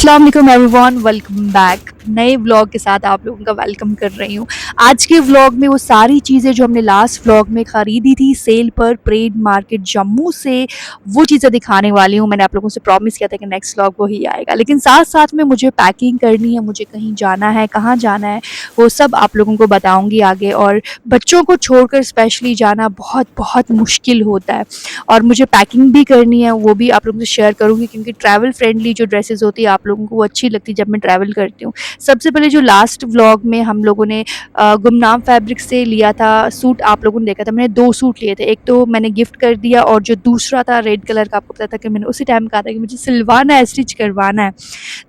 अस्सलाम वालेकुम everyone, welcome back. नए व्लॉग के साथ आप लोगों का वेलकम कर रही हूँ। आज के व्लॉग में वो सारी चीज़ें जो हमने लास्ट व्लॉग में ख़रीदी थी सेल पर परेड मार्केट जम्मू से, वो चीज़ें दिखाने वाली हूँ। मैंने आप लोगों से प्रॉमिस किया था कि नेक्स्ट व्लॉग वही आएगा, लेकिन साथ साथ में मुझे पैकिंग करनी है, मुझे कहीं जाना है, कहाँ जाना है वो सब आप लोगों को बताऊँगी आगे। और बच्चों को छोड़कर स्पेशली जाना बहुत बहुत मुश्किल होता है और मुझे पैकिंग भी करनी है, वो भी आप लोगों से शेयर करूँगी क्योंकि ट्रैवल फ्रेंडली जो ड्रेसेस होती है आप लोगों को वो अच्छी लगती है जब मैं ट्रैवल करती हूँ। सबसे पहले जो लास्ट व्लॉग में हम लोगों ने गुमनाम फैब्रिक से लिया था सूट, आप लोगों ने देखा था। मैंने 2 सूट लिए थे, एक तो मैंने गिफ्ट कर दिया और जो दूसरा था रेड कलर का, आपको पता था कि मैंने उसी टाइम कहा था कि मुझे सिलवाना है, स्टिच करवाना है।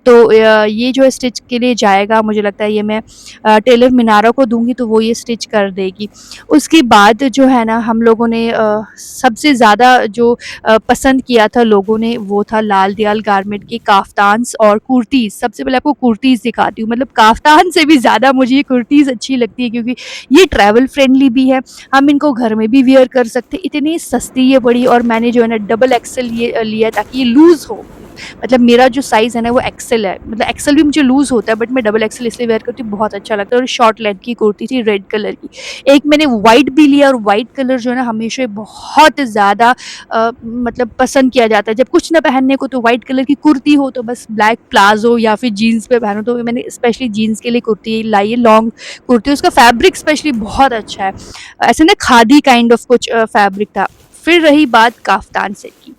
तो ये जो है स्टिच के लिए जाएगा, मुझे लगता है ये मैं टेलर मीनारा को दूँगी तो वो ये स्टिच कर देगी। उसके बाद जो है ना हम लोगों ने सबसे ज़्यादा जो पसंद किया था लोगों ने वो था लाल दयाल गारमेंट के काफ्तान्स और कुर्तीज़। सबसे पहले आपको कुर्तीज़ दिखाती हूँ, मतलब काफ्तान से भी ज़्यादा मुझे ये कुर्तीज़ अच्छी लगती है क्योंकि ये ट्रैवल फ्रेंडली भी है, हम इनको घर में भी वियर कर सकते हैं। इतनी सस्ती ये पड़ी और मैंने जो है ना डबल एक्सेल ये लिया ताकि ये लूज़ हो। मतलब मेरा जो साइज़ है ना वो एक्सेल है, मतलब एक्सेल भी मुझे लूज़ होता है बट मैं डबल एक्सेल इसलिए वेयर करती हूँ, बहुत अच्छा लगता है। और शॉर्ट लेंथ की कुर्ती थी रेड कलर की। एक मैंने वाइट भी लिया और वाइट कलर जो है ना हमेशा बहुत ज़्यादा मतलब पसंद किया जाता है। जब कुछ ना पहनने को तो वाइट कलर की कुर्ती हो तो बस ब्लैक प्लाज़ो या फिर जीन्स पे पहनो, तो मैंने स्पेशली जीन्स के लिए कुर्ती लाई है, लॉन्ग कुर्ती। उसका फैब्रिक स्पेशली बहुत अच्छा है, ऐसे ना खादी काइंड ऑफ कुछ फैब्रिक था। फिर रही बात काफ्तान सेट की,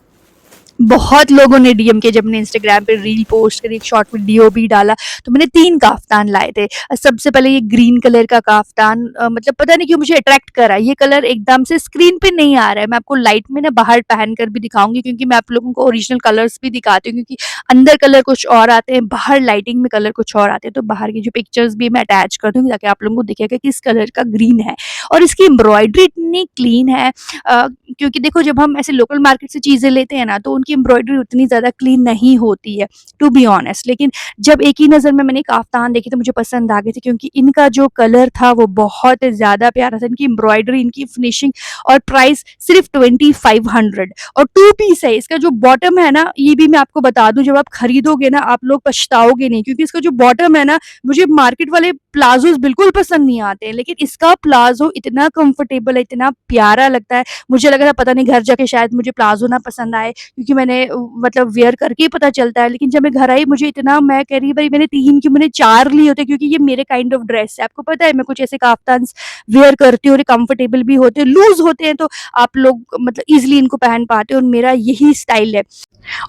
बहुत लोगों ने डीएम किया जब मैंने इंस्टाग्राम पे रील पोस्ट करी, एक शॉर्ट वीडियो भी डाला, तो मैंने 3 काफ्तान लाए थे। सबसे पहले ये ग्रीन कलर का काफ्तान, मतलब पता नहीं क्यों मुझे अट्रैक्ट करा। ये कलर एकदम से स्क्रीन पे नहीं आ रहा है, मैं आपको लाइट में ना बाहर पहन कर भी दिखाऊँगी क्योंकि मैं आप लोगों को ओरिजिनल कलर्स भी दिखाती हूँ क्योंकि अंदर कलर कुछ और आते हैं, बाहर लाइटिंग में कलर कुछ और आते हैं। तो बाहर की जो पिक्चर्स भी मैं अटैच कर दूँगी ताकि आप लोगों को दिखेगा किस कलर का ग्रीन है। और इसकी एम्ब्रॉयडरी इतनी क्लीन है, क्योंकि देखो जब हम ऐसे लोकल मार्केट से चीज़ें लेते हैं ना तो उनकी एम्ब्रॉयडरी उतनी ज़्यादा क्लीन नहीं होती है, टू बी ऑनेस्ट। लेकिन जब एक ही नज़र में मैंने काफ्तान देखी तो मुझे पसंद आ गई थी क्योंकि इनका जो कलर था वो बहुत ज़्यादा प्यारा था। इनकी एम्ब्रॉयडरी, इनकी फिनिशिंग और प्राइस सिर्फ 2500 और 2 पीस है। इसका जो बॉटम है ना, ये भी मैं आपको बता दूं, जब आप खरीदोगे ना आप लोग पछताओगे नहीं क्योंकि इसका जो बॉटम है ना, मुझे मार्केट वाले प्लाजोज बिल्कुल पसंद नहीं आते हैं लेकिन इसका प्लाजो इतना कंफर्टेबल है, इतना प्यारा लगता है। मुझे लगा था पता नहीं घर जाके शायद मुझे प्लाज़ो ना पसंद आए क्योंकि मैंने मतलब वियर करके ही पता चलता है, लेकिन जब मैं घर आई मुझे इतना, मैं कह रही भाई मैंने 3 क्यों, मैंने 4 लिए होते क्योंकि ये मेरे काइंड ऑफ ड्रेस है। आपको पता है मैं कुछ ऐसे काफ्तान्स वियर करती हूँ और कंफर्टेबल भी होते हैं, लूज़ होते हैं तो आप लोग मतलब ईज़िली इनको पहन पाते हो और मेरा यही स्टाइल है।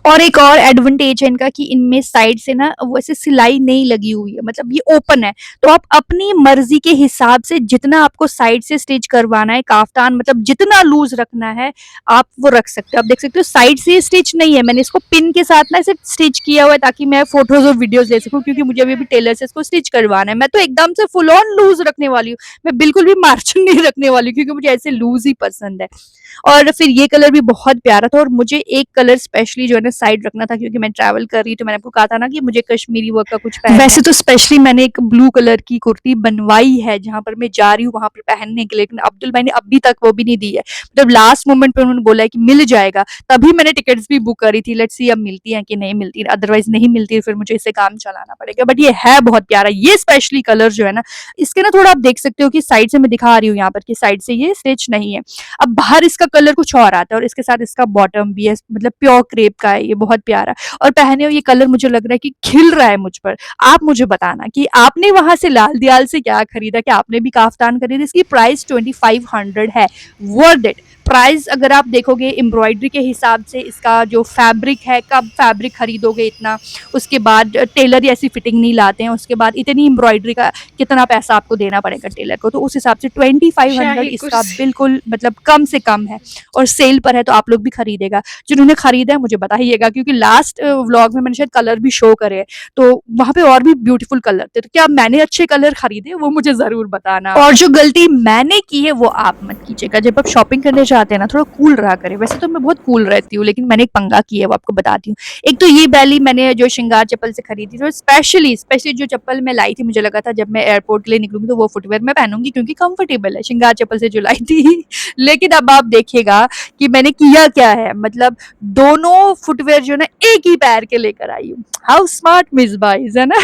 और एक और एडवांटेज है इनका कि इनमें साइड से ना वो ऐसे सिलाई नहीं लगी हुई है, मतलब ये ओपन है, तो आप अपनी मर्जी के हिसाब से जितना आपको साइड से स्टिच करवाना है काफ्तान, मतलब जितना लूज रखना है आप वो रख सकते हो। आप देख सकते हो साइड से स्टिच नहीं है, मैंने इसको पिन के साथ ना इसे स्टिच किया हुआ है ताकि मैं फोटोज और वीडियोस ले सकूं क्योंकि मुझे अभी टेलर से इसको स्टिच करवाना है। मैं तो एकदम से फुल ऑन लूज रखने वाली हूँ, मैं बिल्कुल भी मार्जिन नहीं रखने वाली हूँ क्योंकि मुझे ऐसे लूज ही पसंद है। और फिर ये कलर भी बहुत प्यारा था और मुझे एक कलर स्पेशली जो है ना साइड रखना था क्योंकि मैं ट्रैवल कर रही, तो मैंने आपको कहा था ना कि मुझे कश्मीरी वर्क का कुछ पहनना है। वैसे तो स्पेशली मैंने एक ब्लू कलर की कुर्ती बनवाई है जहाँ पर मैं जा रही हूँ वहां पर पहनने के लिए, लेकिन अब्दुल भाई ने अभी तक वो भी नहीं दी है। मतलब लास्ट मोमेंट पे उन्होंने बोला है कि मिल जाएगा, तभी मैंने टिकट्स भी बुक करी थी। लेट्स सी अब मिलती है कि नहीं मिलती है, अदरवाइज नहीं मिलती है फिर मुझे इससे काम चलाना पड़ेगा। बट ये है बहुत प्यारा, ये स्पेशली कलर जो है ना इसके ना थोड़ा आप देख सकते हो कि साइड से मैं दिखा रही हूँ यहाँ पर कि साइड से ये स्टिच नहीं है। अब बाहर इसका कलर कुछ और आता है और इसके साथ इसका बॉटम भी है, मतलब प्योर क्रेप का है, ये बहुत प्यारा। और पहने हुए ये कलर मुझे लग रहा है कि खिल रहा है मुझ पर। आप मुझे बताना कि आपने वहां से लाल दयाल से क्या खरीदा, कि आपने भी काफ्तान खरीदा। इसकी प्राइस 2500 है, वर्थ इट। प्राइस अगर आप देखोगे एम्ब्रॉयडरी के हिसाब से, इसका जो फैब्रिक है, कब फैब्रिक खरीदोगे इतना, उसके बाद टेलर ही ऐसी फिटिंग नहीं लाते हैं, उसके बाद इतनी एम्ब्रॉयडरी का कितना पैसा आपको देना पड़ेगा टेलर को, तो उस हिसाब से 2500 शाही इसका कुर्सी। बिल्कुल मतलब कम से कम है और सेल पर है तो आप लोग भी खरीदेगा। जिन्होंने खरीदा है मुझे बताइएगा क्योंकि लास्ट व्लॉग में मैंने शायद कलर भी शो करे हैं, तो वहाँ पे और भी ब्यूटीफुल कलर थे। तो क्या मैंने अच्छे कलर खरीदे वो मुझे ज़रूर बताना। और जो गलती मैंने की है वो आप मत कीजिएगा। जब आप शॉपिंग करने चाहते हैं ना थोड़ा कूल रहा करें। वैसे तो मैं बहुत कूल रहती हूँ, लेकिन मैंने एक पंगा किया है, वो आपको बताती हूँ। एक तो ये बैली मैंने जो श्रृंगार चप्पल से खरीदी थी, स्पेशली स्पेशली जो चप्पल मैं लाई थी, मुझे लगा था जब मैं एयरपोर्ट के लिए निकलूंगी तो वो फुटवेयर मैं पहनूंगी क्योंकि कंफर्टेबल है, श्रृंगार चप्पल से जो लाई थी। लेकिन अब आप देखिएगा कि मैंने किया क्या है, मतलब दोनों फुटवेयर जो है ना एक ही पैर के लेकर आई हूँ। हाउ स्मार्ट मिस बाइज है ना।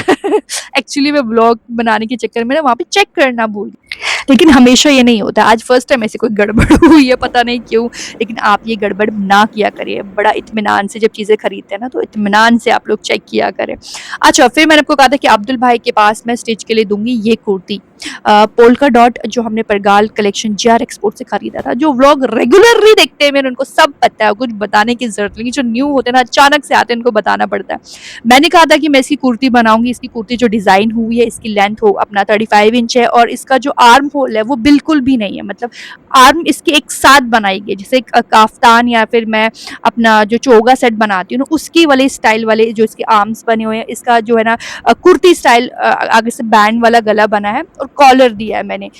एक्चुअली मैं ब्लॉग बनाने के चक्कर में ना वहाँ पे चेक करना भूल गई। लेकिन हमेशा ये नहीं होता, आज फर्स्ट टाइम ऐसी कोई गड़बड़ हुई है, पता नहीं क्यों। लेकिन आप ये गड़बड़ ना किया करिए, बड़ा इत्मीनान से जब चीज़ें खरीदते हैं ना तो इत्मीनान से आप लोग चेक किया करें। अच्छा, फिर मैंने आपको कहा था कि अब्दुल भाई के पास मैं स्टिच के लिए दूंगी ये कुर्ती, पोल्का डॉट, जो हमने परगाल कलेक्शन JR एक्सपोर्ट से खरीदा था। जो व्लॉग रेगुलरली देखते हैं मेरे, उनको सब पता है, कुछ बताने की जरूरत नहीं। जो न्यू होते हैं ना, अचानक से आते हैं, उनको बताना पड़ता है। मैंने कहा था कि मैं इसकी कुर्ती बनाऊंगी, इसकी कुर्ती जो डिजाइन हुई है, इसकी लेंथ हो अपना 35 इंच है, और इसका जो आर्म होल है वो बिल्कुल भी नहीं है, मतलब आर्म इसके एक साथ बनाई गई, जैसे एक काफ्तान या फिर मैं अपना जो चोगा सेट बनाती हूँ ना, उसकी वाले स्टाइल वाले जो इसके आर्म्स बने हुए हैं। इसका जो है ना कुर्ती स्टाइल, आगे से बैंड वाला गला बना है और कॉलर दिया है मैंने।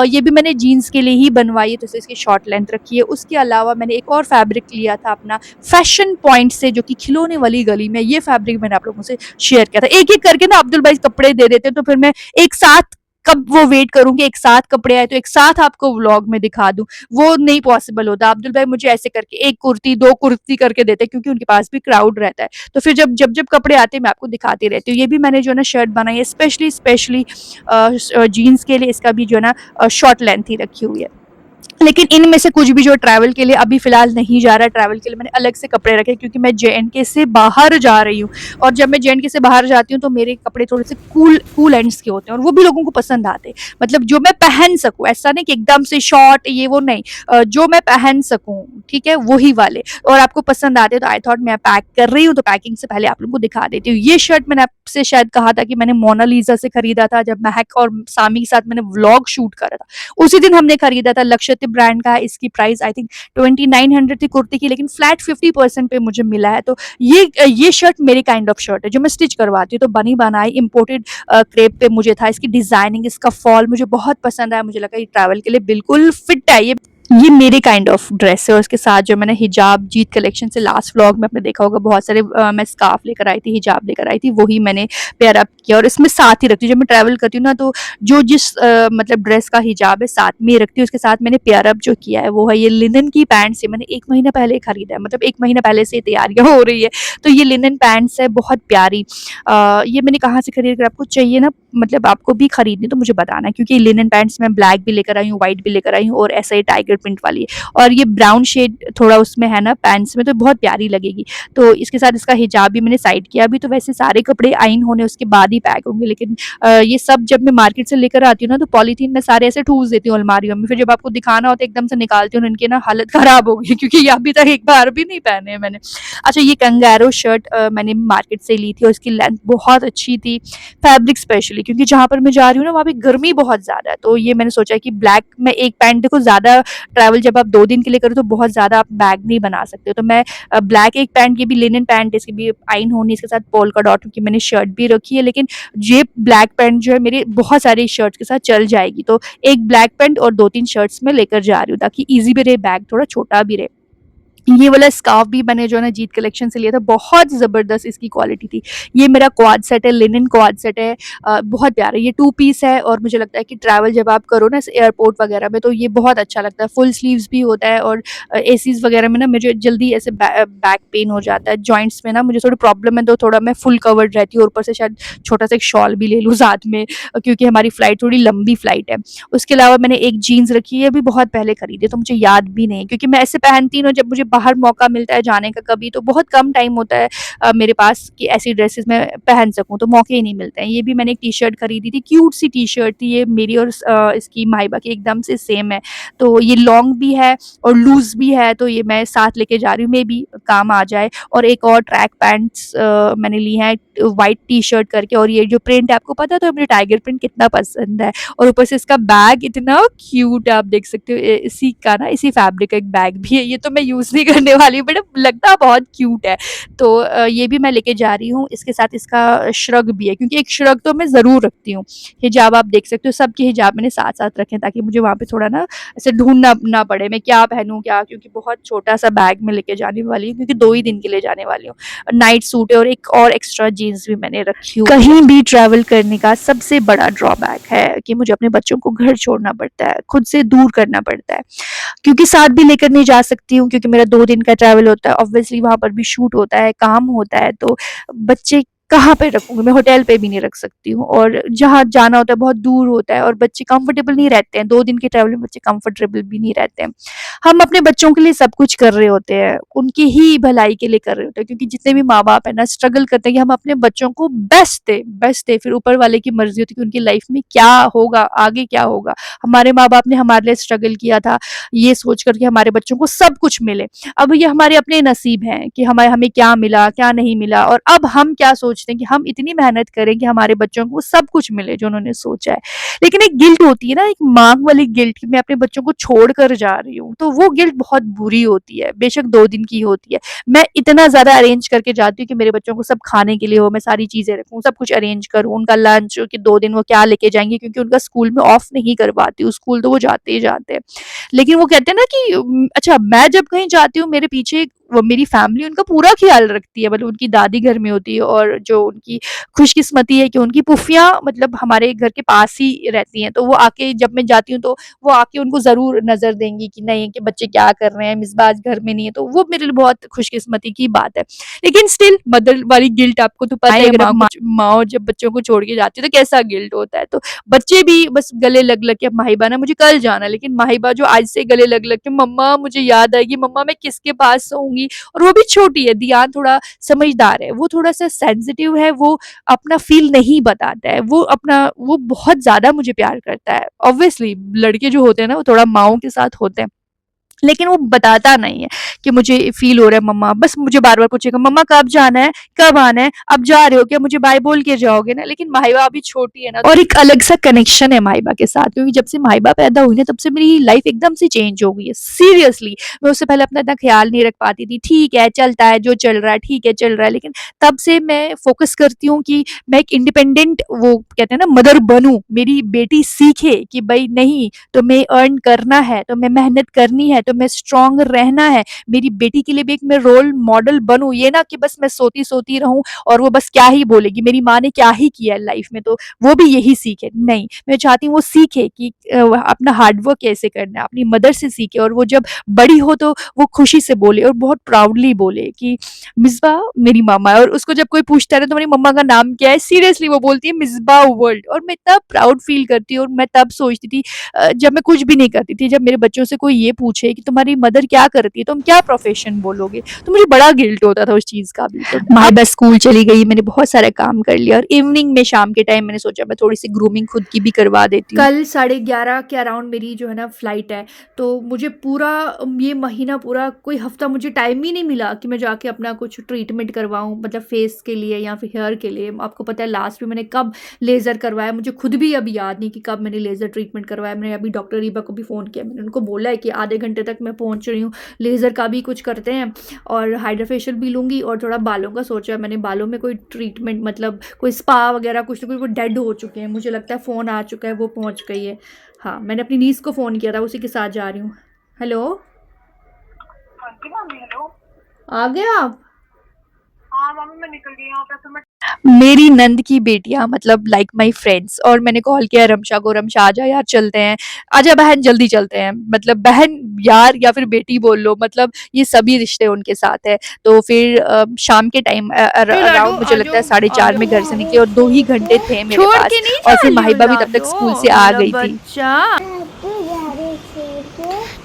ये भी मैंने जीन्स के लिए ही बनवाई है, तो इसकी शॉर्ट लेंथ रखी है। उसके अलावा मैंने एक और फैब्रिक लिया था अपना फैशन पॉइंट से, जो कि खिलौने वाली गली में। ये फैब्रिक मैंने आप लोगों से शेयर किया था। एक एक करके ना अब्दुल भाई कपड़े दे देते, तो फिर मैं एक साथ कब वो वेट करूंगी, एक साथ कपड़े आए तो एक साथ आपको व्लॉग में दिखा दूं, वो नहीं पॉसिबल होता। अब्दुल भाई मुझे ऐसे करके एक कुर्ती दो कुर्ती करके देते, क्योंकि उनके पास भी क्राउड रहता है। तो फिर जब जब जब कपड़े आते हैं मैं आपको दिखाती रहती हूँ। ये भी मैंने जो है ना शर्ट बनाई है स्पेशली स्पेशली जीन्स के लिए। इसका भी जो है ना शॉर्ट लेंथ ही रखी हुई है। लेकिन इनमें से कुछ भी जो ट्रैवल के लिए अभी फ़िलहाल नहीं जा रहा है, ट्रैवल के लिए मैंने अलग से कपड़े रखे, क्योंकि मैं JNK से बाहर जा रही हूँ। और जब मैं JNK से बाहर जाती हूँ तो मेरे कपड़े थोड़े से कूल कूल एंड्स के होते हैं, और वो भी लोगों को पसंद आते हैं। मतलब जो मैं पहन सकूँ, ऐसा नहीं कि एकदम से शॉर्ट ये वो नहीं, जो मैं पहन सकूँ, ठीक है, वही वाले, और आपको पसंद आते हैं। तो आई थॉट मैं पैक कर रही हूँ तो पैकिंग से पहले आप लोगों को दिखा देती हूँ। ये शर्ट मैंने आपसे शायद कहा था कि मैंने मोनालिसा से खरीदा था, जब महक और सामी के साथ मैंने व्लॉग शूट करा था, उसी दिन हमने खरीदा था। लक्षद्वीप ब्रांड का, इसकी प्राइस आई थिंक 2900 थी कुर्ती की, लेकिन फ्लैट 50% पे मुझे मिला है। तो ये शर्ट मेरी काइंड ऑफ शर्ट है जो मैं स्टिच करवाती हूँ। तो बनी बनाई इम्पोर्टेड क्रेप पे मुझे था। इसकी डिजाइनिंग, इसका फॉल मुझे बहुत पसंद आया। मुझे लगा ये ट्रैवल के लिए बिल्कुल फिट है। ये मेरे काइंड ऑफ ड्रेस है। और उसके साथ जो मैंने हिजाब जीत कलेक्शन से लास्ट व्लॉग में आपने देखा होगा, बहुत सारे मैं स्कार्फ लेकर आई थी, हिजाब लेकर आई थी, वही मैंने पेयर अप किया और इसमें साथ ही रखती हूँ। जब मैं ट्रैवल करती हूँ ना, तो जो जिस मतलब ड्रेस का हिजाब है साथ में रखती हूँ। उसके साथ मैंने पेयर अप जो किया है वो है ये लिनन की पैंट्स है। मैंने 1 महीना पहले खरीदा है, मतलब 1 महीना पहले से तैयारियां हो रही है। तो ये लिनन पैंट्स है, बहुत प्यारी। ये मैंने कहाँ से खरीद कर, आपको चाहिए ना, मतलब आपको भी खरीदनी तो मुझे बताना, क्योंकि लिनन पैंट्स मैं ब्लैक भी लेकर आई हूँ, व्हाइट भी लेकर आई हूँ, और ऐसा ही टाइगर प्रिंट वाली है। और ये ब्राउन शेड थोड़ा उसमें है ना पैंट्स में, तो बहुत प्यारी लगेगी। तो इसके साथ इसका हिजाब भी मैंने साइड किया। अभी तो वैसे सारे कपड़े आइन होने उसके बाद ही पैक होंगे, लेकिन ये सब जब मैं मार्केट से लेकर आती हूँ ना, तो पॉलीथीन में सारे ऐसे ठूस देती हूँ अलमारियों में। फिर जब आपको दिखाना होता है एकदम से निकालती हूँ, इनकी ना हालत खराब हो गई, क्योंकि ये अभी तक एक बार भी नहीं पहने हैं मैंने। अच्छा, ये कंगारो शर्ट मैंने मार्केट से ली थी, और इसकी लेंथ बहुत अच्छी थी। फैब्रिक स्पेशली, क्योंकि जहाँ पर मैं जा रही हूँ ना वहाँ पे गर्मी बहुत ज़्यादा है। तो ये मैंने सोचा कि ब्लैक में एक पैंट, देखो ज़्यादा ट्रैवल जब आप 2 दिन के लिए करो तो बहुत ज़्यादा आप बैग नहीं बना सकते। तो मैं ब्लैक एक पैंट, ये भी लिनन पैंट, इसकी भी आइन होनी, इसके साथ पोल्का डॉट की मैंने शर्ट भी रखी है। लेकिन ये ब्लैक पैंट जो है मेरी बहुत सारी शर्ट्स के साथ चल जाएगी। तो एक ब्लैक पैंट और 2-3 शर्ट्स में लेकर जा रही हूँ, ताकि ईजी भी रहे, बैग थोड़ा छोटा भी रहे। ये वाला स्कार्फ भी मैंने जो है ना जीत कलेक्शन से लिया था, बहुत ज़बरदस्त इसकी क्वालिटी थी। ये मेरा क्वाड सेट है, लिनन क्वाड सेट है, बहुत प्यारा। ये 2 पीस है, और मुझे लगता है कि ट्रैवल जब आप करो ना एयरपोर्ट वगैरह में, तो ये बहुत अच्छा लगता है। फुल स्लीव्स भी होता है, और एसीज़ वगैरह में ना मुझे जल्दी ऐसे बैक पेन हो जाता है, जॉइंट्स में ना मुझे थोड़ी प्रॉब्लम है, तो थोड़ा मैं फुल कवर्ड रहती हूँ, और ऊपर से शायद छोटा सा एक शॉल भी ले लूँ साथ में, क्योंकि हमारी फ़्लाइट थोड़ी लंबी फ़्लाइट है। उसके अलावा मैंने एक जीन्स रखी है, अभी बहुत पहले खरीदी है, तो मुझे याद भी नहीं, क्योंकि मैं ऐसे पहनती हूँ जब मुझे बाहर मौका मिलता है जाने का कभी, तो बहुत कम टाइम होता है मेरे पास कि ऐसी ड्रेसेस मैं पहन सकूँ, तो मौके ही नहीं मिलते हैं। ये भी मैंने एक टी-शर्ट खरीदी थी, क्यूट सी टी-शर्ट थी ये, मेरी और इसकी माहिबा की एकदम से सेम है। तो ये लॉन्ग भी है और लूज़ भी है, तो ये मैं साथ लेके जा रही हूँ, मे बी काम आ जाए। और एक और ट्रैक पैंट्स मैंने ली हैं व्हाइट टी-शर्ट करके, और ये जो प्रिंट है आपको पता है, तो मुझे टाइगर प्रिंट कितना पसंद है। और ऊपर से इसका बैग इतना क्यूट है, आप देख सकते हो, इसी का ना, इसी फैब्रिक का एक बैग भी है। ये तो मैं यूज़ नहीं नहीं करने वाली हूँ, बट लगता बहुत क्यूट है। तो ये भी मैं लेके जा रही हूँ, इसके साथ इसका श्रग भी है, क्योंकि एक श्रग तो मैं ज़रूर रखती हूँ। हिजाब आप देख सकते हो, सबके हिजाब मैंने साथ-साथ रखे हैं ताकि मुझे वहाँ पे थोड़ा ना ऐसे ढूँढना ना पड़े, मैं क्या पहनूँ क्या, क्योंकि बहुत छोटा-सा बैग में लेके जाने वाली हूँ, क्योंकि 2 ही दिन के लिए जाने वाली हूँ। नाइट सूट है और एक और एक्स्ट्रा जीन्स भी मैंने रखी हुई है। कहीं भी ट्रैवल करने का सबसे बड़ा ड्रॉबैक है कि मुझे अपने बच्चों को घर छोड़ना पड़ता है, खुद से दूर करना पड़ता है, क्योंकि साथ भी लेकर नहीं जा सकती हूँ, क्योंकि मेरा 2 दिन का ट्रैवल होता है, ऑब्वियसली वहाँ पर भी शूट होता है, काम होता है, तो बच्चे कहाँ पे रखूँगी मैं, होटल पे भी नहीं रख सकती हूँ, और जहाँ जाना होता है बहुत दूर होता है और बच्चे कंफर्टेबल नहीं रहते हैं, 2 दिन के ट्रैवल में बच्चे कंफर्टेबल भी नहीं रहते हैं। हम अपने बच्चों के लिए सब कुछ कर रहे होते हैं, उनकी ही भलाई के लिए कर रहे होते हैं, क्योंकि जितने भी माँ-बाप हैं ना स्ट्रगल करते हैं कि हम अपने बच्चों को बेस्ट दें, फिर ऊपर वाले की मर्ज़ी होती है कि उनकी लाइफ में क्या होगा, आगे क्या होगा। हमारे माँ-बाप ने हमारे लिए स्ट्रगल किया था, ये सोचकर कि हमारे बच्चों को सब कुछ मिले। अब ये हमारे अपने नसीब हैं कि हमें क्या मिला, क्या नहीं मिला, और अब हम क्या सोचते हैं कि हम इतनी मेहनत करें कि हमारे बच्चों को सब कुछ मिले जो उन्होंने सोचा है। लेकिन एक गिल्ट होती है ना, एक माँ वाली गिल्ट कि मैं अपने बच्चों को छोड़ कर जा रही हूँ, तो वो गिल्ट बहुत बुरी होती है, बेशक 2 दिन की होती है। मैं इतना ज़्यादा अरेंज करके जाती हूँ कि मेरे बच्चों को सब खाने के लिए हो, मैं सारी चीज़ें रखूँ, सब कुछ अरेंज करूँ, उनका लंच कि 2 दिन वो क्या लेके जाएँगे, क्योंकि उनका स्कूल में ऑफ नहीं करवाती हूँ, स्कूल तो वो जाते ही जाते हैं। लेकिन वो कहते हैं ना कि अच्छा, मैं जब कहीं जाती हूँ मेरे पीछे वो मेरी फैमिली उनका पूरा ख़्याल रखती है, मतलब उनकी दादी घर में होती है, और जो उनकी खुशकिस्मती है कि उनकी फूफियाँ मतलब हमारे घर के पास ही रहती हैं, तो वो आके जब मैं जाती हूँ तो वो आके उनको ज़रूर नज़र देंगी कि नहीं कि बच्चे क्या कर रहे हैं, मिसबा आज घर में नहीं है, तो वो मेरे लिए बहुत खुशकिस्मती की बात है। लेकिन स्टिल मदर वाली गिल्ट आपको तो पता ही है, अगर माँ जब बच्चों को छोड़ के जाती है तो कैसा गिल्ट होता है। तो बच्चे भी बस गले लग-लग के, अब माहिबा ना मुझे कल जाना है, लेकिन माहिबा जो आज से गले लग-लग के मम्मा मुझे याद आएगी, मम्मा मैं किसके पास सोऊँगी, और वो भी छोटी है, दियान थोड़ा समझदार है, वो थोड़ा-सा सेंसिटिव है, वो अपना फ़ील नहीं बताता है, वो बहुत ज़्यादा मुझे प्यार करता है। ऑब्वियसली लड़के जो होते हैं ना वो थोड़ा माँओं के साथ होते हैं। लेकिन वो बताता नहीं है कि मुझे फ़ील हो रहा है मम्मा, बस मुझे बार-बार पूछेगा मम्मा कब जाना है? कब आना है? अब जा रहे हो क्या? मुझे बाय बोल के जाओगे ना? लेकिन माहिबा अभी छोटी है ना, और एक अलग-सा कनेक्शन है माहिबा के साथ, क्योंकि जब से माहिबा पैदा हुई ना तब से मेरी लाइफ़ एकदम से चेंज हो गई है। सीरियसली, मैं उससे पहले अपना इतना ख़्याल नहीं रख पाती थी, ठीक है चलता है, जो चल रहा है ठीक है चल रहा है, लेकिन तब से मैं फ़ोकस करती हूँ कि मैं एक इंडिपेंडेंट वो कहते हैं ना मदर बनूँ, मेरी बेटी सीखे कि भई नहीं, तुम्हें अर्न करना है, तुम्हें मेहनत करनी है, तुम्हें स्ट्रॉन्ग रहना है। मेरी बेटी के लिए भी एक मैं रोल मॉडल बनूँ, ये ना कि बस मैं सोती-सोती रहूँ और वो बस क्या ही बोलेगी, मेरी माँ ने क्या ही किया है लाइफ में तो वो भी यही सीखे। नहीं, मैं चाहती हूँ वो सीखे कि अपना हार्ड वर्क कैसे करना है, अपनी मदर से सीखे, और वो जब बड़ी हो तो वो खुशी से बोले और बहुत प्राउडली बोले कि मिस्बा मेरी मम्मा है, और उसको जब कोई पूछता है ना तुम्हारी मम्मा का नाम क्या है, सीरियसली वो बोलती है मिस्बा वर्ल्ड, और मैं इतना प्राउड फील करती हूँ। और मैं तब सोचती थी जब मैं कुछ भी नहीं करती थी, जब मेरे बच्चों से कोई ये पूछे कि तुम्हारी मदर क्या करती है, तुम क्या प्रोफेशन बोलोगे, तो मुझे बड़ा गिल्ट होता था उस चीज़ का भी। तो माँ बस स्कूल चली गई, मैंने बहुत सारा काम कर लिया, और इवनिंग में शाम के टाइम मैंने सोचा मैं थोड़ी सी ग्रूमिंग खुद की भी करवा देती हूँ। कल 11:30 के अराउंड मेरी जो है ना फ्लाइट है, तो मुझे पूरा ये महीना पूरा कोई हफ्ता मुझे टाइम ही नहीं मिला कि मैं जाके अपना कुछ ट्रीटमेंट करवाऊँ, मतलब फेस के लिए या फिर हेयर के लिए। आपको पता है लास्ट में मैंने कब लेज़र करवाया, मुझे खुद भी अभी याद नहीं कि कब मैंने लेज़र ट्रीटमेंट करवाया। मैंने अभी डॉक्टर रीबा को भी फ़ोन किया, मैंने उनको बोला है कि आधे घंटे तक मैं पहुंच रही हूँ, लेज़र का भी कुछ करते हैं और हाइड्रा फेशियल भी लूँगी, और थोड़ा बालों का सोचा है मैंने, बालों में कोई ट्रीटमेंट मतलब कोई स्पा वगैरह कुछ ना कुछ, वो डेड हो चुके हैं, मुझे लगता है फ़ोन आ चुका है, वो पहुँच गई है। हाँ, मैंने अपनी नीस को फ़ोन किया था, उसी के साथ जा रही हूँ। हेलो, हेलो, आ गए आप? हाँ मम्मी मैं निकल गई यहाँ पे, फिर मैं मेरी नंद की बेटियाँ मतलब लाइक माई फ्रेंड्स, और मैंने कॉल किया रमशा को, रमशा आजा यार चलते हैं, आजा बहन जल्दी चलते हैं, मतलब बहन यार या फिर बेटी बोल लो, मतलब ये सभी रिश्ते उनके साथ है। तो फिर शाम के टाइम अराउंड मुझे लगता है 4:30 में घर से निकली, और 2 ही घंटे थे मेरे छोड़ पास, के नहीं और जा फिर रही हूँ माहिबा भी तब तक लाडो, स्कूल से आ मेरा गई थी। बच्चा।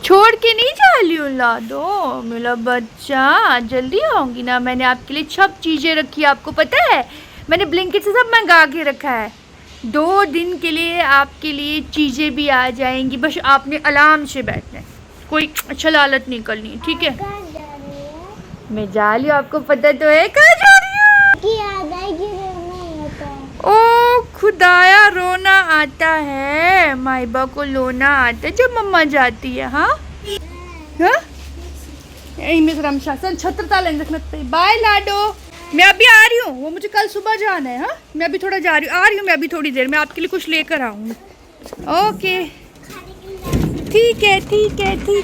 छोड़ के नहीं जा रही हूँ लाडो, मेरा बच्चा, जल्दी आऊंगी ना। मैंने आपके लिए सब चीज़ें रखी है, आपको पता है, मैंने ब्लिंकिट से सब मंगा के रखा है। 2 दिन के लिए आपके लिए चीज़ें भी आ जाएंगी, बस आपने आराम से बैठना है, कोई शरारत नहीं करनी, ठीक है? मैं जा रही हूँ, आपको पता तो है कहाँ जा रही हूँ। ओ खुदाया, रोना आता है, माहिबा को रोना आता है जब मम्मा जाती है। हाँ हाँ, मिस रामशासन छत्र ताले रखना। बाय लाडो, मैं अभी आ रही हूँ, वो मुझे कल सुबह जाना है। हाँ मैं अभी थोड़ा जा रही हूँ, आ रही हूँ मैं अभी थोड़ी देर में, आपके लिए कुछ लेकर आऊँगी। ओके ठीक है ठीक है ठीक।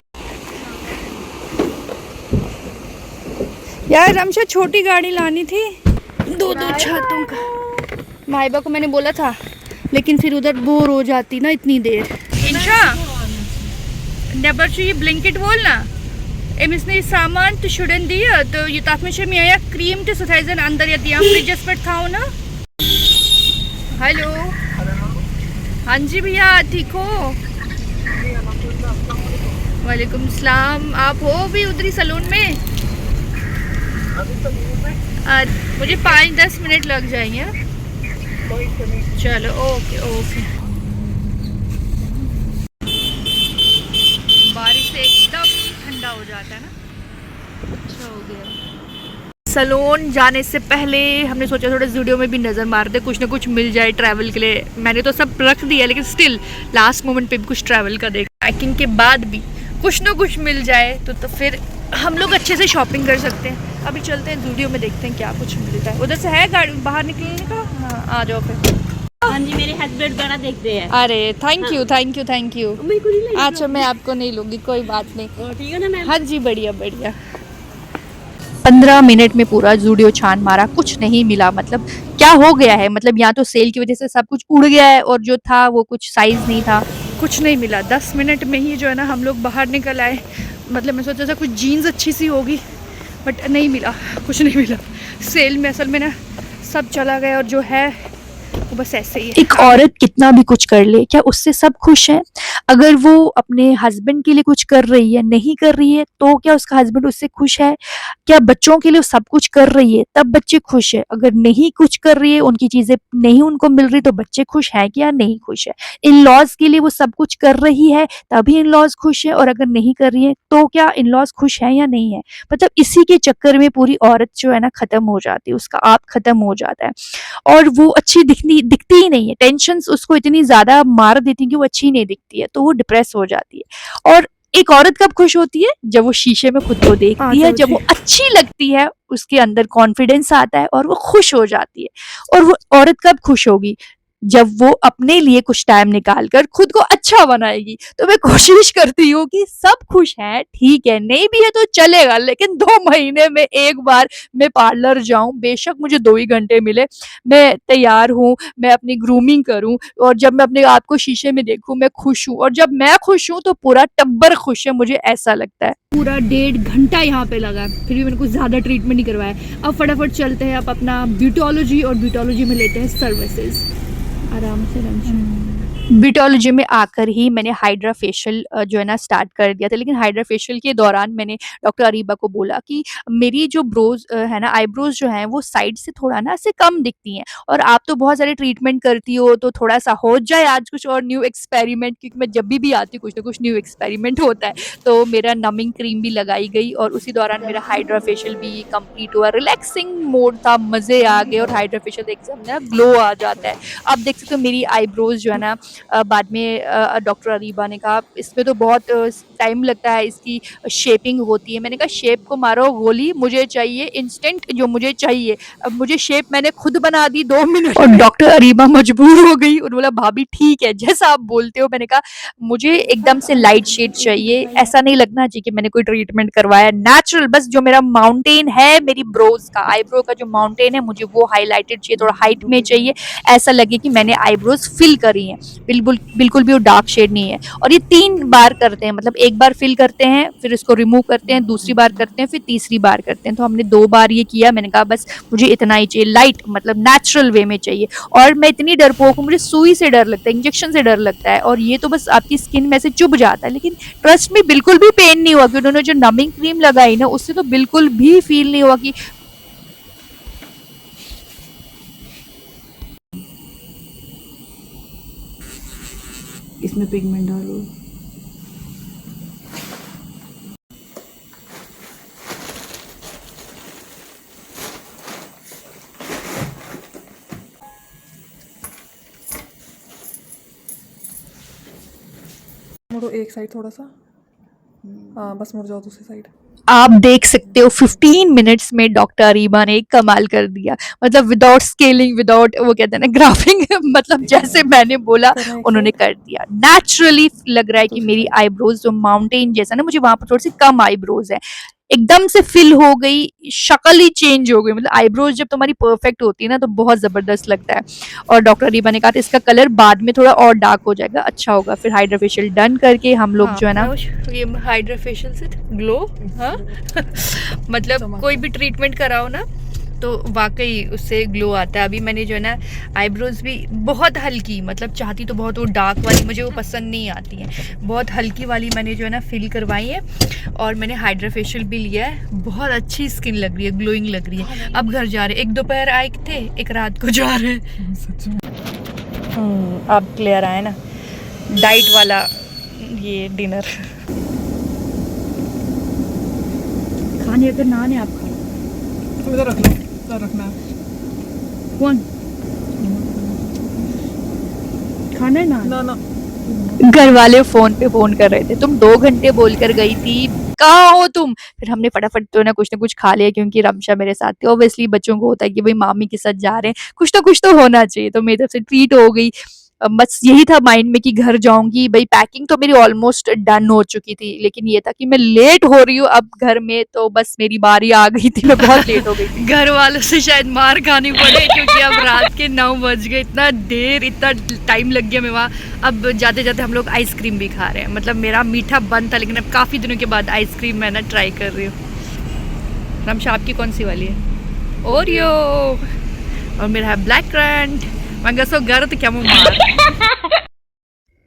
यार रमशा छोटी गाड़ी लानी थी, दो दो छतों का। माहिबा को मैंने बोला था, लेकिन फिर उधर बोर हो जाती ना इतनी देर। इंशा neber je Blinkit wollen. Is niet samen te schudden die, तो ये ताफ में शे मैं आया क्रीम ते सताइजन अंदर या दिया फ्रिज पर था ना। हेलो हाँ जी भैया ठीक हो? वालेकुम सलाम, आप हो भी उधरी सलून में? मुझे 5-10 मिनट लग जाएंगे। चलो ओके ओके। बारिश से एकदम ठंडा हो जाता है ना, अच्छा हो गया। सलोन जाने से पहले हमने सोचा थोड़ा वीडियो में भी नज़र मार दे, कुछ ना कुछ मिल जाए ट्रैवल के लिए। मैंने तो सब रख दिया, लेकिन स्टिल लास्ट मोमेंट पे भी कुछ ट्रैवल का देख, पैकिंग के बाद भी कुछ ना कुछ मिल जाए तो फिर हम लोग अच्छे से शॉपिंग कर सकते हैं। अभी चलते हैं वीडियो में, देखते हैं क्या कुछ मिलता है। उधर से है गाड़ी बाहर निकलने का? हाँ आ जाओ फिर। हाँ जी मेरे हस्बैंड बड़ा देखते हैं। अरे thank you thank you thank you. मेरे को नहीं लगी। अच्छा मैं आपको नहीं लूँगी, कोई बात नहीं। ठीक है ना मैम? हाँ जी बढ़िया बढ़िया। 15 मिनट में पूरा जूडियो छान मारा, कुछ नहीं मिला। मतलब क्या हो गया है, मतलब यहाँ तो सेल की वजह से सब कुछ उड़ गया है और जो था वो कुछ साइज नहीं था, कुछ नहीं मिला। 10 मिनट में ही जो है ना हम लोग बाहर निकल आए। मतलब मैं सोचा था कुछ जीन्स अच्छी सी होगी, बट नहीं मिला, कुछ नहीं मिला। सेल में असल में ना सब चला गया और जो है वो बस ऐसे ही है। एक औरत कितना भी कुछ कर ले, क्या उससे सब खुश है? अगर वो अपने हस्बैंड के लिए कुछ कर रही है, नहीं कर रही है, तो क्या उसका हस्बैंड उससे खुश है? क्या बच्चों के लिए सब कुछ कर रही है तब बच्चे खुश है? अगर नहीं कुछ कर रही है, उनकी चीजें नहीं उनको मिल रही, तो बच्चे खुश है क्या? नहीं खुश है। इन लॉज के लिए वो सब कुछ कर रही है तभी इन लॉज खुश है, और अगर नहीं कर रही है तो क्या इन लॉज खुश है या नहीं है? मतलब इसी के चक्कर में पूरी औरत जो है ना खत्म हो जाती है, उसका आप खत्म हो जाता है और वो अच्छी दिखती ही नहीं है। टेंशन्स उसको इतनी ज्यादा मार देती है कि वो अच्छी नहीं दिखती है, तो वो डिप्रेस हो जाती है। और एक औरत कब खुश होती है? जब वो शीशे में खुद को देखती है, जब वो अच्छी लगती है, उसके अंदर कॉन्फिडेंस आता है और वो खुश हो जाती है। और वो औरत कब खुश होगी? जब वो अपने लिए कुछ टाइम निकाल कर खुद को अच्छा बनाएगी। तो मैं कोशिश करती हूँ कि सब खुश हैं, ठीक है, नहीं भी है तो चलेगा, लेकिन 2 महीने में एक बार मैं पार्लर जाऊं, बेशक मुझे 2 ही घंटे मिले, मैं तैयार हूँ, मैं अपनी ग्रूमिंग करूँ, और जब मैं अपने आप को शीशे में देखूँ मैं खुश हूँ, और जब मैं खुश हूँ तो पूरा टब्बर खुश है, मुझे ऐसा लगता है। पूरा 1.5 घंटा यहाँ पे लगा, फिर भी मैंने कुछ ज़्यादा ट्रीटमेंट नहीं करवाया। अब फटाफट चलते हैं, अब अपना ब्यूटोलॉजी, और ब्यूटोलॉजी में लेते हैं सर्विसेज आराम से। ब्यूटोलॉजी में आकर ही मैंने हाइड्रा फेशियल जो है ना स्टार्ट कर दिया था, लेकिन हाइड्रा फेशियल के दौरान मैंने डॉक्टर अरीबा को बोला कि मेरी जो ब्रोज है ना, आईब्रोज जो हैं वो साइड से थोड़ा ना ऐसे कम दिखती हैं, और आप तो बहुत सारे ट्रीटमेंट करती हो, तो थोड़ा सा हो जाए आज कुछ और न्यू एक्सपेरिमेंट, क्योंकि मैं जब भी आती हूँ कुछ ना कुछ न्यू एक्सपेरिमेंट होता है। तो मेरा नमिंग क्रीम भी लगाई गई और उसी दौरान मेरा हाइड्रा फेशियल भी कंप्लीट हुआ। रिलैक्सिंग मोड था, मज़े आ गए, और हाइड्रा फेशियल एकदम ना ग्लो आ जाता है। आप देख सकते हो मेरी आईब्रोज जो है ना, बाद में डॉक्टर अरीबा ने कहा इसमें तो बहुत टाइम लगता है, इसकी शेपिंग होती है। मैंने कहा शेप को मारो गोली, मुझे चाहिए इंस्टेंट जो मुझे चाहिए। अब मुझे शेप मैंने खुद बना दी 2 मिनट, और डॉक्टर अरीबा मजबूर हो गई और बोला भाभी ठीक है जैसा आप बोलते हो। मैंने कहा मुझे एकदम से लाइट शेड चाहिए, ऐसा नहीं लगना चाहिए कि मैंने कोई ट्रीटमेंट करवाया, नेचुरल, बस जो मेरा माउंटेन है मेरी ब्रोज का, आईब्रो का जो माउंटेन है, मुझे वो हाईलाइटेड चाहिए, थोड़ा हाइट में चाहिए, ऐसा लगे कि मैंने आईब्रोज फिल करी हैं, बिल्कुल भी वो डार्क शेड नहीं है। और ये 3 बार करते हैं, मतलब एक बार फिल करते हैं, फिर इसको रिमूव करते हैं, दूसरी बार करते हैं, फिर तीसरी बार करते हैं। तो हमने 2 बार ये किया। मैंने कहा बस मुझे इतना ही चाहिए, लाइट मतलब नेचुरल वे में चाहिए। और मैं इतनी डरपोक हूँ, मुझे सुई से डर लगता है, इंजेक्शन से डर लगता है, और ये तो बस आपकी स्किन में से चुभ जाता है। लेकिन ट्रस्ट में बिल्कुल भी पेन नहीं हुआ, कि उन्होंने जो नमिंग क्रीम लगाई ना उससे तो बिल्कुल भी फील नहीं हुआ कि इसमें पिगमेंट डालो। मुड़ो एक साइड थोड़ा सा, हाँ बस मुड़ जाओ दूसरी साइड। आप देख सकते हो 15 मिनट्स में डॉक्टर अरीबा ने कमाल कर दिया। मतलब विदाउट स्केलिंग, विदाउट वो कहते हैं ना ग्राफिंग मतलब जैसे मैंने बोला उन्होंने कर दिया। नेचुरली लग रहा है कि मेरी आईब्रोज जो माउंटेन जैसा ना, मुझे वहां पर थोड़ी सी कम आईब्रोज है, एकदम से फिल हो गई, शक्ल ही चेंज हो गई। मतलब आईब्रोज जब तुम्हारी परफेक्ट होती है ना तो बहुत जबरदस्त लगता है। और डॉक्टर अरीबा ने कहा था इसका कलर बाद में थोड़ा और डार्क हो जाएगा, अच्छा होगा। फिर हाइड्रा फेशियल डन करके हम लोग जो है ना, ये हाइड्रा फेशियल से ग्लो, हाँ मतलब कोई भी ट्रीटमेंट कराओ ना तो वाकई उससे ग्लो आता है। अभी मैंने जो है ना आईब्रोज भी बहुत हल्की, मतलब चाहती तो बहुत वो डार्क वाली मुझे वो पसंद नहीं आती है, बहुत हल्की वाली मैंने जो है ना फिल करवाई है। और मैंने हाइड्रा फेशियल भी लिया है, बहुत अच्छी स्किन लग रही है, ग्लोइंग लग रही है। अब घर जा रहे, एक दोपहर आए थे, एक रात को जा रहे। अब क्लियर आया ना डाइट वाला ये डिनर। खाने अगर नान है आप खाओ, इधर रख लो, इधर रखना है। कौन खाना है नान? ना ना घर वाले फोन पे फोन कर रहे थे, तुम 2 घंटे बोलकर गई थी, कहाँ हो तुम? फिर हमने फटाफट तो ना कुछ खा लिया, क्योंकि रमशा मेरे साथ थी। ऑब्वियसली बच्चों को होता है कि भाई मामी के साथ जा रहे हैं, कुछ ना कुछ तो होना चाहिए, तो मेरी तरफ से ट्रीट हो गई। बस यही था माइंड में कि घर जाऊंगी। भाई पैकिंग तो मेरी ऑलमोस्ट डन हो चुकी थी, लेकिन ये था कि मैं लेट हो रही हूँ अब घर में, तो बस मेरी बारी आ गई थी, मैं बहुत लेट हो गई थी। घर वालों से शायद मार खानी पड़े, क्योंकि अब रात के 9 बज गए, इतना देर, इतना टाइम लग गया मैं वहाँ। अब जाते जाते हम लोग आइसक्रीम भी खा रहे हैं। मतलब मेरा मीठा बंद था, लेकिन अब काफ़ी दिनों के बाद आइसक्रीम मैं ना ट्राई कर रही हूँ। रमशा आपकी कौन सी वाली है? ओरियो। और मेरा है ब्लैक करंट। मैं गसो गर्द क्या मुँह मार।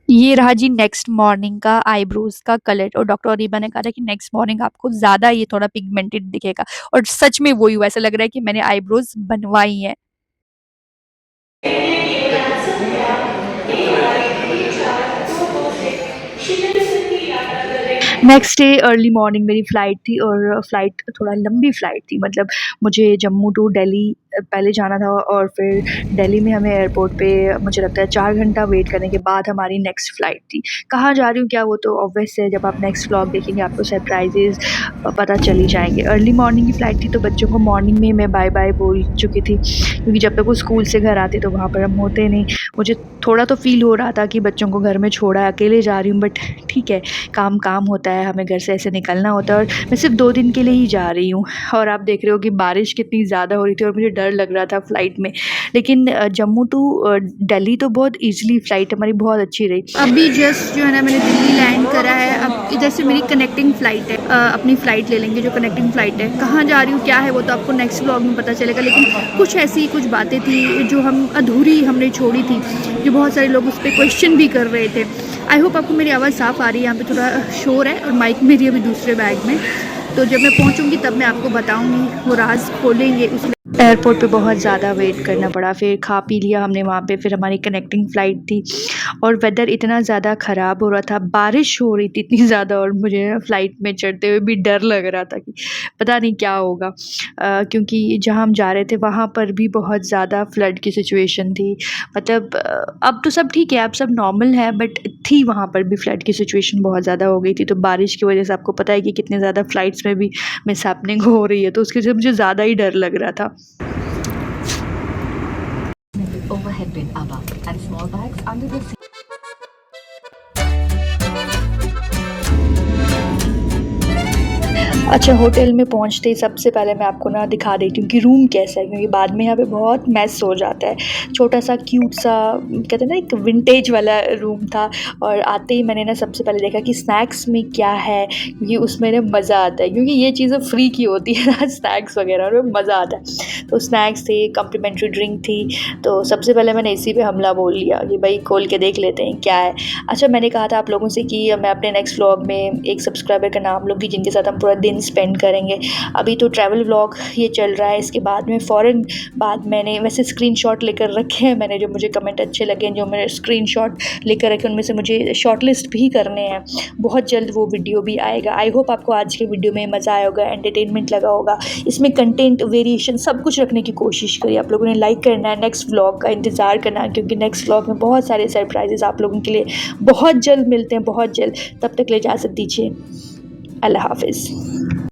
ये रहा जी नेक्स्ट मॉर्निंग का आईब्रोज का कलर। और डॉक्टर अरीबा ने कहा था कि नेक्स्ट मॉर्निंग आपको ज्यादा ये थोड़ा पिगमेंटेड दिखेगा, और सच में वही हुआ। ऐसा लग रहा है कि मैंने आईब्रोज बनवाई हैं। नेक्स्ट डे अर्ली मॉर्निंग मेरी फ़्लाइट थी, और फ़्लाइट थोड़ा लंबी फ़्लाइट थी। मतलब मुझे जम्मू टू दिल्ली पहले जाना था, और फिर दिल्ली में हमें एयरपोर्ट पे मुझे लगता है 4 घंटा वेट करने के बाद हमारी नेक्स्ट फ़्लाइट थी। कहाँ जा रही हूँ क्या, वो तो ऑब्वियस है, जब आप नेक्स्ट व्लॉग देखेंगे आपको सरप्राइजेज़ पता चल ही जाएँगे। अर्ली मॉर्निंग की फ़्लाइट थी, तो बच्चों को मॉर्निंग में मैं बाय बाय बोल चुकी थी, क्योंकि जब तक वो स्कूल से घर आते तो वहाँ पर हम होते नहीं। मुझे थोड़ा तो फ़ील हो रहा था कि बच्चों को घर में छोड़ा, अकेले जा रही हूँ, बट ठीक है, काम काम होता है, हमें घर से ऐसे निकलना होता है। और मैं सिर्फ 2 दिन के लिए ही जा रही हूँ। और आप देख रहे हो कि बारिश कितनी ज़्यादा हो रही थी, और मुझे डर लग रहा था फ़्लाइट में। लेकिन जम्मू टू दिल्ली तो बहुत ईज़िली फ़्लाइट हमारी बहुत अच्छी रही। अभी जस्ट जो है ना मैंने दिल्ली लैंड करा है। अब इधर से मेरी कनेक्टिंग फ़्लाइट है, अपनी फ़्लाइट ले लेंगे जो कनेक्टिंग फ़्लाइट है। कहाँ जा रही हूँ क्या है वो तो आपको नेक्स्ट व्लॉग में पता चलेगा, लेकिन कुछ ऐसी कुछ बातें थी जो हम अधूरी हमने छोड़ी थी, जो बहुत सारे लोग उस पर क्वेश्चन भी कर रहे थे। आई होप आपको मेरी आवाज़ साफ़ आ रही है। यहाँ पे थोड़ा शोर है, और माइक मेरी अभी दूसरे बैग में, तो जब मैं पहुँचूँगी तब मैं आपको बताऊँगी, वो राज खोलेंगे उसमें। एयरपोर्ट पे बहुत ज़्यादा वेट करना पड़ा, फिर खा पी लिया हमने वहाँ पे। फिर हमारी कनेक्टिंग फ़्लाइट थी, और वेदर इतना ज़्यादा ख़राब हो रहा था, बारिश हो रही थी इतनी ज़्यादा, और मुझे फ़्लाइट में चढ़ते हुए भी डर लग रहा था कि पता नहीं क्या होगा। क्योंकि जहाँ हम जा रहे थे वहाँ पर भी बहुत ज़्यादा फ्लड की सिचुएशन थी। मतलब अब तो सब ठीक है, अब सब नॉर्मल है, बट थी वहाँ पर भी फ्लड की सिचुएशन बहुत ज़्यादा हो गई थी। तो बारिश की वजह से आपको पता है कि कितने ज़्यादा फ़्लाइट्स में भी मिसहैपनिंग हो रही है, तो उसकी वजह से मुझे ज़्यादा ही डर लग रहा था। Overhead bin above and small bags under the seat. अच्छा, होटल में पहुंचते ही सबसे पहले मैं आपको ना दिखा देती हूँ कि रूम कैसा है, क्योंकि बाद में यहाँ पे बहुत मैस हो जाता है। छोटा सा क्यूट सा कहते हैं ना, एक विंटेज वाला रूम था। और आते ही मैंने ना सबसे पहले देखा कि स्नैक्स में क्या है, क्योंकि उसमें ना मज़ा आता है, क्योंकि ये चीज़ें फ्री की होती है ना स्नैक्स वगैरह, और मज़ा आता है। तो स्नैक्स थे, कम्प्लीमेंट्री ड्रिंक थी। तो सबसे पहले मैंने इसी पे हमला बोल लिया कि भाई खोल के देख लेते हैं क्या है। अच्छा, मैंने कहा था आप लोगों से कि मैं अपने नेक्स्ट व्लॉग में एक सब्सक्राइबर का नाम लूँगी जिनके साथ हम पूरा दिन स्पेंड करेंगे। अभी तो ट्रैवल व्लॉग ये चल रहा है, इसके बाद में फ़ौरन बाद मैंने वैसे स्क्रीनशॉट लेकर रखे हैं मैंने, जो मुझे कमेंट अच्छे लगे, जो मैंने स्क्रीनशॉट लेकर रखे, उनमें से मुझे शॉर्टलिस्ट भी करने हैं। बहुत जल्द वो वीडियो भी आएगा। आई होप आपको आज के वीडियो में मज़ा आया होगा, एंटरटेनमेंट लगा होगा। इसमें कंटेंट वेरिएशन सब कुछ रखने की कोशिश करिए। आप लोगों ने लाइक करना है, नेक्स्ट व्लॉग का इंतज़ार करना है, क्योंकि नेक्स्ट व्लॉग में बहुत सारे सरप्राइजेस आप लोगों के लिए बहुत जल्द मिलते हैं, बहुत जल्द। तब तक ले इजाज़त दीजिए, अल्लाह हाफ़िज़।